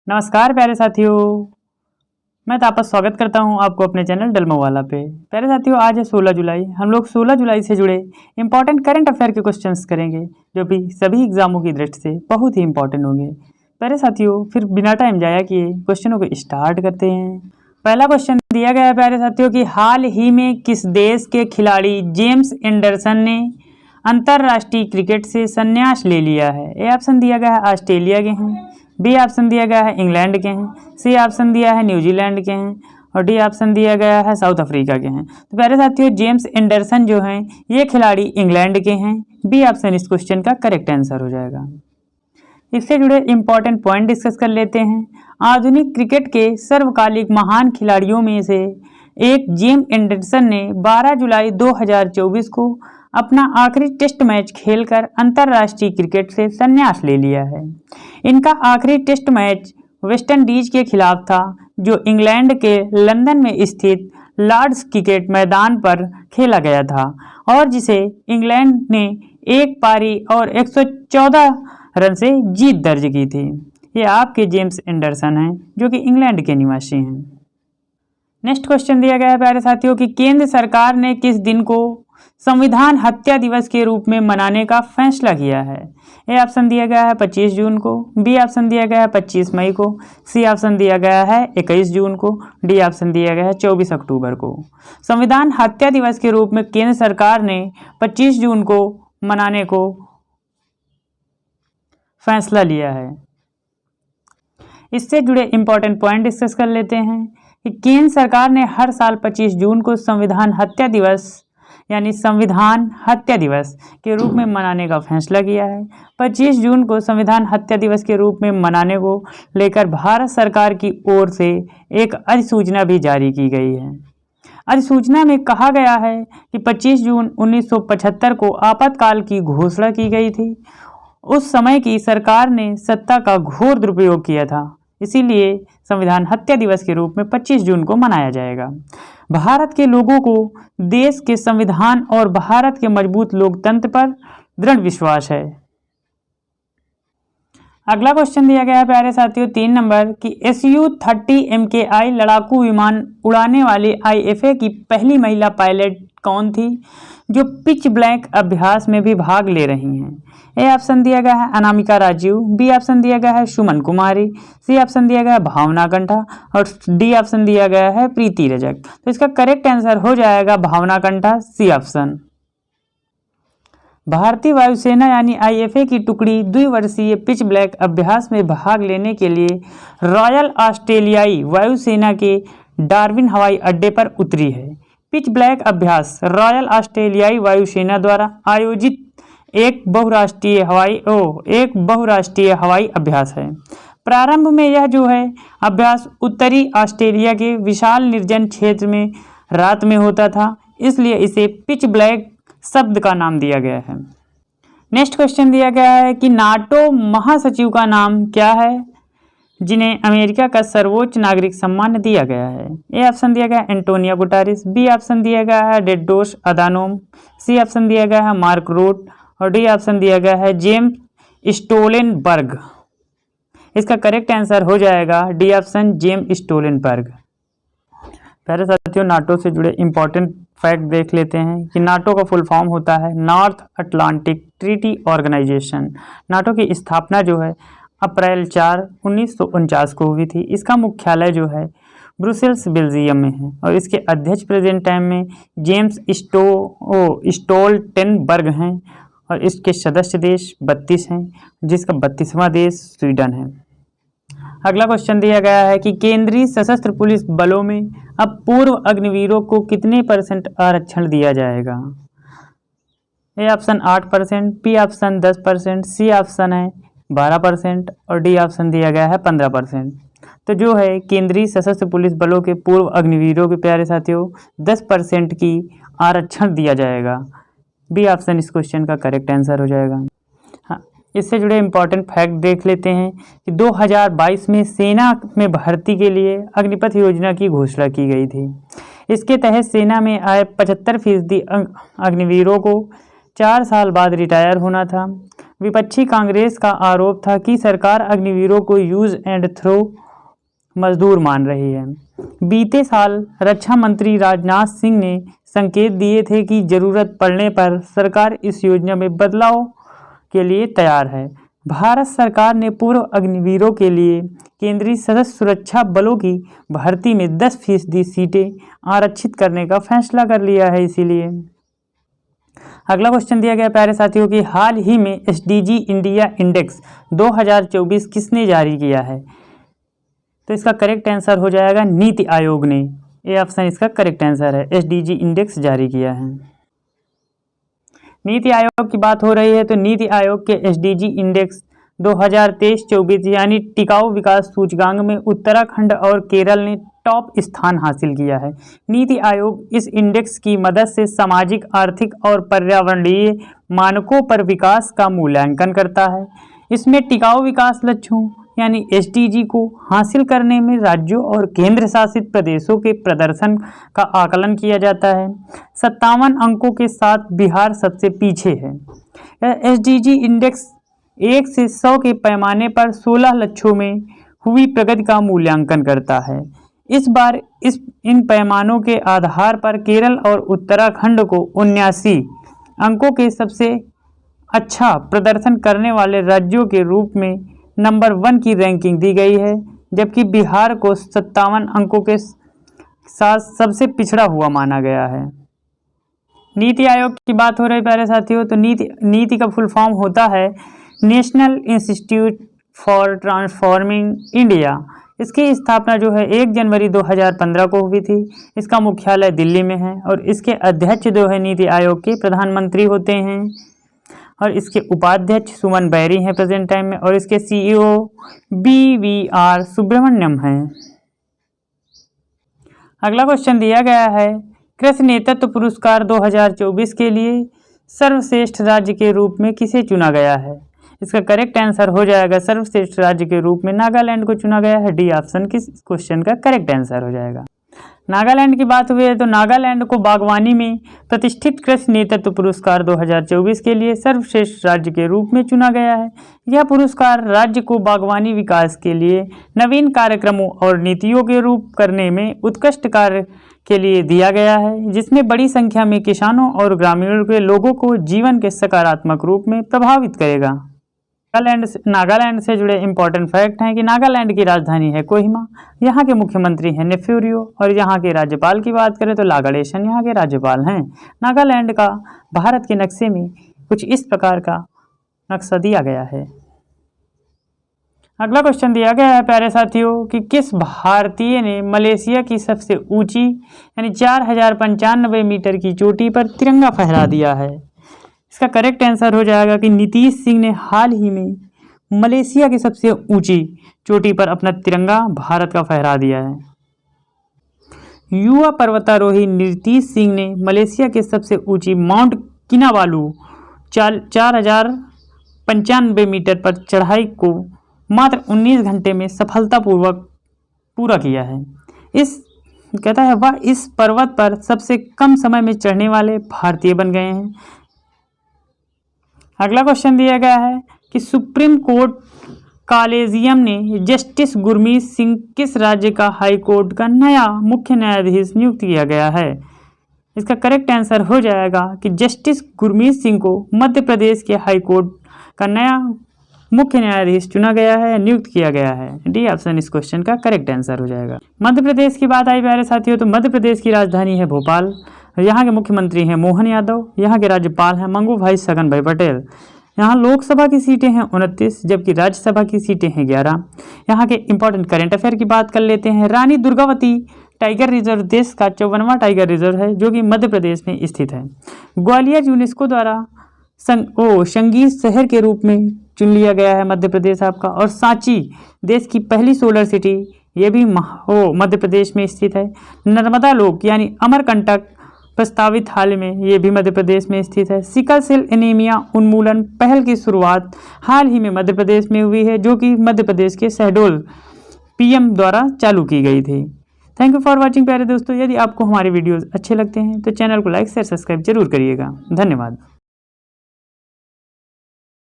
नमस्कार प्यारे साथियों, मैं तापस स्वागत करता हूं आपको अपने चैनल डलमोवाला पे। प्यारे साथियों, आज है 16 जुलाई। हम लोग 16 जुलाई से जुड़े इंपॉर्टेंट करंट अफेयर के क्वेश्चंस करेंगे, जो भी सभी एग्जामों की दृष्टि से बहुत ही इंपॉर्टेंट होंगे। प्यारे साथियों, फिर बिना टाइम जाया किए क्वेश्चनों को स्टार्ट करते हैं। पहला क्वेश्चन दिया गया है प्यारे साथियों कि हाल ही में किस देश के खिलाड़ी जेम्स एंडरसन ने अंतर्राष्ट्रीय क्रिकेट से संन्यास ले लिया है। ए ऑप्शन दिया गया है ऑस्ट्रेलिया के हैं, बी ऑप्शन दिया गया है इंग्लैंड के हैं, सी ऑप्शन दिया है न्यूजीलैंड के हैं और डी ऑप्शन दिया गया है साउथ अफ्रीका के हैं। तो प्यारे साथियों, जेम्स एंडरसन जो हैं ये खिलाड़ी इंग्लैंड के हैं। बी ऑप्शन इस क्वेश्चन का करेक्ट आंसर हो जाएगा। इससे जुड़े इंपॉर्टेंट पॉइंट डिस्कस कर लेते हैं। आधुनिक क्रिकेट के सर्वकालिक महान खिलाड़ियों में से एक जेम्स एंडरसन ने 12 जुलाई 2024 को अपना आखिरी टेस्ट मैच खेलकर अंतर्राष्ट्रीय क्रिकेट से संन्यास ले लिया है। इनका आखिरी टेस्ट मैच वेस्टइंडीज के खिलाफ था, जो इंग्लैंड के लंदन में स्थित लॉर्ड्स क्रिकेट मैदान पर खेला गया था और जिसे इंग्लैंड ने एक पारी और 114 रन से जीत दर्ज की थी। ये आपके जेम्स एंडरसन हैं, जो कि इंग्लैंड के निवासी हैं। नेक्स्ट क्वेश्चन दिया गया है प्यारे साथियों कि केंद्र सरकार ने किस दिन को संविधान हत्या दिवस के रूप में मनाने का फैसला किया है। ए ऑप्शन दिया गया है 25 जून को, बी ऑप्शन दिया गया है 25 मई को, सी ऑप्शन दिया गया है 21 जून को, डी ऑप्शन दिया गया है 24 अक्टूबर को। संविधान हत्या दिवस के रूप में केंद्र सरकार ने 25 जून को मनाने को फैसला लिया है। इससे जुड़े इंपॉर्टेंट पॉइंट डिस्कस कर लेते हैं कि केंद्र सरकार ने हर साल 25 जून को संविधान हत्या दिवस यानी संविधान हत्या दिवस के रूप में मनाने का फैसला किया है। 25 जून को संविधान हत्या दिवस के रूप में मनाने को लेकर भारत सरकार की ओर से एक अधिसूचना भी जारी की गई है। अधिसूचना में कहा गया है कि 25 जून 1975 को आपातकाल की घोषणा की गई थी। उस समय की सरकार ने सत्ता का घोर दुरुपयोग किया था, इसीलिए संविधान हत्या दिवस के रूप में 25 जून को मनाया जाएगा। भारत के लोगों को देश के संविधान और भारत के मजबूत लोकतंत्र पर दृढ़ विश्वास है। अगला क्वेश्चन दिया गया है प्यारे साथियों 3 नंबर कि Su-30 MKI लड़ाकू विमान उड़ाने वाले IFA की पहली महिला पायलट कौन थी, जो पिच ब्लैक अभ्यास में भी भाग ले रही हैं। ए ऑप्शन दिया गया है अनामिका राजीव, बी ऑप्शन दिया गया है सुमन कुमारी, सी ऑप्शन दिया गया है भावना कंठा और डी ऑप्शन दिया गया है प्रीति रजक। तो इसका करेक्ट आंसर हो जाएगा भावना कंठा, सी ऑप्शन। भारतीय वायुसेना यानी IFA की टुकड़ी द्विवर्षीय पिच ब्लैक अभ्यास में भाग लेने के लिए रॉयल ऑस्ट्रेलियाई वायुसेना के डार्विन हवाई अड्डे पर उतरी है। पिच ब्लैक अभ्यास रॉयल ऑस्ट्रेलियाई वायुसेना द्वारा आयोजित एक बहुराष्ट्रीय हवाई अभ्यास है। प्रारंभ में यह जो है अभ्यास उत्तरी ऑस्ट्रेलिया के विशाल निर्जन क्षेत्र में रात में होता था, इसलिए इसे पिच ब्लैक शब्द का नाम दिया गया है। नेक्स्ट क्वेश्चन दिया गया है कि नाटो महासचिव का नाम क्या है, जिन्हें अमेरिका का सर्वोच्च नागरिक सम्मान दिया गया है। ए ऑप्शन दिया गया है एंटोनियो गुटेरेस, बी ऑप्शन दिया गया है टेड्रोस अधानोम, सी ऑप्शन दिया गया है मार्क रूट और डी ऑप्शन दिया गया है जेम्स स्टोलेनबर्ग। इसका करेक्ट आंसर हो जाएगा डी ऑप्शन जेम्स स्टोलेनबर्ग। प्यारे साथियों, नाटो से जुड़े इंपॉर्टेंट फैक्ट देख लेते हैं कि नाटो का फुल फॉर्म होता है North Atlantic Treaty Organisation. NATO की स्थापना जो है अप्रैल 4, 1949 को हुई थी। इसका मुख्यालय जो है ब्रुसेल्स बेल्जियम में है और इसके अध्यक्ष प्रेजेंट टाइम में जेम्स स्टोल्टेनबर्ग हैं और इसके सदस्य देश 32 हैं, जिसका 32वां देश स्वीडन है। अगला क्वेश्चन दिया गया है कि केंद्रीय सशस्त्र पुलिस बलों में अब पूर्व अग्निवीरों को कितने % आरक्षण दिया जाएगा। A option 8%, B option 10%, C option है 12% और डी ऑप्शन दिया गया है 15%। तो जो है केंद्रीय सशस्त्र पुलिस बलों के पूर्व अग्निवीरों के प्यारे साथियों 10% की आरक्षण दिया जाएगा। बी ऑप्शन इस क्वेश्चन का करेक्ट आंसर हो जाएगा। हाँ, इससे जुड़े इंपॉर्टेंट फैक्ट देख लेते हैं कि 2022 में सेना में भर्ती के लिए अग्निपथ योजना की घोषणा की गई थी। इसके तहत सेना में आए 75% अग्निवीरों को 4 साल बाद रिटायर होना था। विपक्षी कांग्रेस का आरोप था कि सरकार अग्निवीरों को यूज एंड थ्रो मजदूर मान रही है। बीते साल रक्षा मंत्री राजनाथ सिंह ने संकेत दिए थे कि जरूरत पड़ने पर सरकार इस योजना में बदलाव के लिए तैयार है। भारत सरकार ने पूर्व अग्निवीरों के लिए केंद्रीय सशस्त्र सुरक्षा बलों की भर्ती में 10% सीटें आरक्षित करने का फैसला कर लिया है। इसीलिए अगला क्वेश्चन दिया गया प्यारे साथियों कि हाल ही में एसडीजी इंडिया इंडेक्स 2024 किसने जारी किया है? तो इसका करेक्ट आंसर हो जाएगा नीति आयोग ने। ये ऑप्शन इसका करेक्ट आंसर है, एसडीजी इंडेक्स जारी किया है। नीति आयोग की बात हो रही है तो नीति आयोग के एसडीजी इंडेक्स 2023-24 यानी टिकाऊ विकास सूचकांक में उत्तराखंड और केरल ने टॉप स्थान हासिल किया है। नीति आयोग इस इंडेक्स की मदद से सामाजिक, आर्थिक और पर्यावरणीय मानकों पर विकास का मूल्यांकन करता है। इसमें टिकाऊ विकास लक्ष्यों यानी एसडीजी को हासिल करने में राज्यों और केंद्र शासित प्रदेशों के प्रदर्शन का आकलन किया जाता है। 57 अंकों के साथ बिहार सबसे पीछे है। एसडीजी इंडेक्स 1 से 100 के पैमाने पर 16 लक्ष्यों में हुई प्रगति का मूल्यांकन करता है। इस बार इन पैमानों के आधार पर केरल और उत्तराखंड को 79 अंकों के सबसे अच्छा प्रदर्शन करने वाले राज्यों के रूप में नंबर 1 की रैंकिंग दी गई है, जबकि बिहार को 57 अंकों के साथ सबसे पिछड़ा हुआ माना गया है। नीति आयोग की बात हो रही प्यारे साथियों तो नीति का फुल फॉर्म होता है national institute for transforming India. इसकी स्थापना जो है 1 जनवरी 2015 को हुई थी। इसका मुख्यालय दिल्ली में है और इसके अध्यक्ष जो है नीति आयोग के प्रधानमंत्री होते हैं और इसके उपाध्यक्ष सुमन बैरी हैं प्रेजेंट टाइम में और इसके सीईओ BVR सुब्रमण्यम हैं। अगला क्वेश्चन दिया गया है कृषि नेतृत्व पुरस्कार 2024 के लिए सर्वश्रेष्ठ राज्य के रूप में किसे चुना गया है? इसका करेक्ट आंसर हो जाएगा सर्वश्रेष्ठ राज्य के रूप में नागालैंड को चुना गया है। डी ऑप्शन किस क्वेश्चन का करेक्ट आंसर हो जाएगा। नागालैंड की बात हुई है तो नागालैंड को बागवानी में प्रतिष्ठित कृषि नेतृत्व पुरस्कार 2024 के लिए सर्वश्रेष्ठ राज्य के रूप में चुना गया है। यह पुरस्कार राज्य को बागवानी विकास के लिए नवीन कार्यक्रमों और नीतियों के रूप करने में उत्कृष्ट कार्य के लिए दिया गया है, जिसमें बड़ी संख्या में किसानों और ग्रामीणों के लोगों को जीवन के सकारात्मक रूप में प्रभावित करेगा। नागालैंड से जुड़े इंपॉर्टेंट फैक्ट हैं कि नागालैंड की राजधानी है कोहिमा, यहाँ के मुख्यमंत्री हैं नेफ्यूरियो और यहाँ के राज्यपाल की बात करें तो लागाडेशन यहाँ के राज्यपाल हैं। नागालैंड का भारत के नक्शे में कुछ इस प्रकार का नक्शा दिया गया है। अगला क्वेश्चन दिया गया है प्यारे साथियों कि किस भारतीय ने मलेशिया की सबसे ऊंची यानी 4095 मीटर की चोटी पर तिरंगा फहरा दिया है? इसका करेक्ट आंसर हो जाएगा कि नीतीश सिंह ने हाल ही में मलेशिया की सबसे ऊंची चोटी पर अपना तिरंगा भारत का फहरा दिया है। युवा पर्वतारोही नीतीश सिंह ने मलेशिया के सबसे ऊंची माउंट किनाबालू 4095 मीटर पर चढ़ाई को मात्र 19 घंटे में सफलतापूर्वक पूरा किया है। कहता है वह इस पर्वत पर सबसे कम समय में चढ़ने वाले भारतीय बन गए हैं। अगला क्वेश्चन दिया गया है कि सुप्रीम कोर्ट कॉलेजियम ने जस्टिस गुरमीत सिंह किस राज्य का हाई कोर्ट का नया मुख्य न्यायाधीश नियुक्त किया गया है? इसका करेक्ट आंसर हो जाएगा कि जस्टिस गुरमीत सिंह को मध्य प्रदेश के हाई कोर्ट का नया मुख्य न्यायाधीश चुना गया है, नियुक्त किया गया है। डी ऑप्शन इस क्वेश्चन का करेक्ट आंसर हो जाएगा। मध्य प्रदेश की बात आई प्यारे साथियों तो मध्य प्रदेश की राजधानी है भोपाल, यहाँ के मुख्यमंत्री हैं मोहन यादव, यहाँ के राज्यपाल हैं मंगू भाई सगन भाई पटेल। यहाँ लोकसभा की सीटें हैं 29 जबकि राज्यसभा की सीटें हैं 11। यहाँ के इंपॉर्टेंट करेंट अफेयर की बात कर लेते हैं। रानी दुर्गावती टाइगर रिजर्व देश का 54वां टाइगर रिजर्व है जो कि मध्य प्रदेश में स्थित है। ग्वालियर यूनेस्को द्वारा संगीत शहर के रूप में चुन लिया गया है मध्य प्रदेश आपका। और सांची देश की पहली सोलर सिटी ये भी मध्य प्रदेश में स्थित है। नर्मदा लोक यानी अमरकंटक प्रस्तावित हाल में ये भी मध्य प्रदेश में स्थित है। सिकल सेल एनीमिया उन्मूलन पहल की शुरुआत हाल ही में मध्य प्रदेश में हुई है जो कि मध्य प्रदेश के शहडोल PM द्वारा चालू की गई थी। थैंक यू फॉर वॉचिंग प्यारे दोस्तों। यदि आपको हमारे वीडियोस अच्छे लगते हैं तो चैनल को लाइक शेयर सब्सक्राइब जरूर करिएगा। धन्यवाद।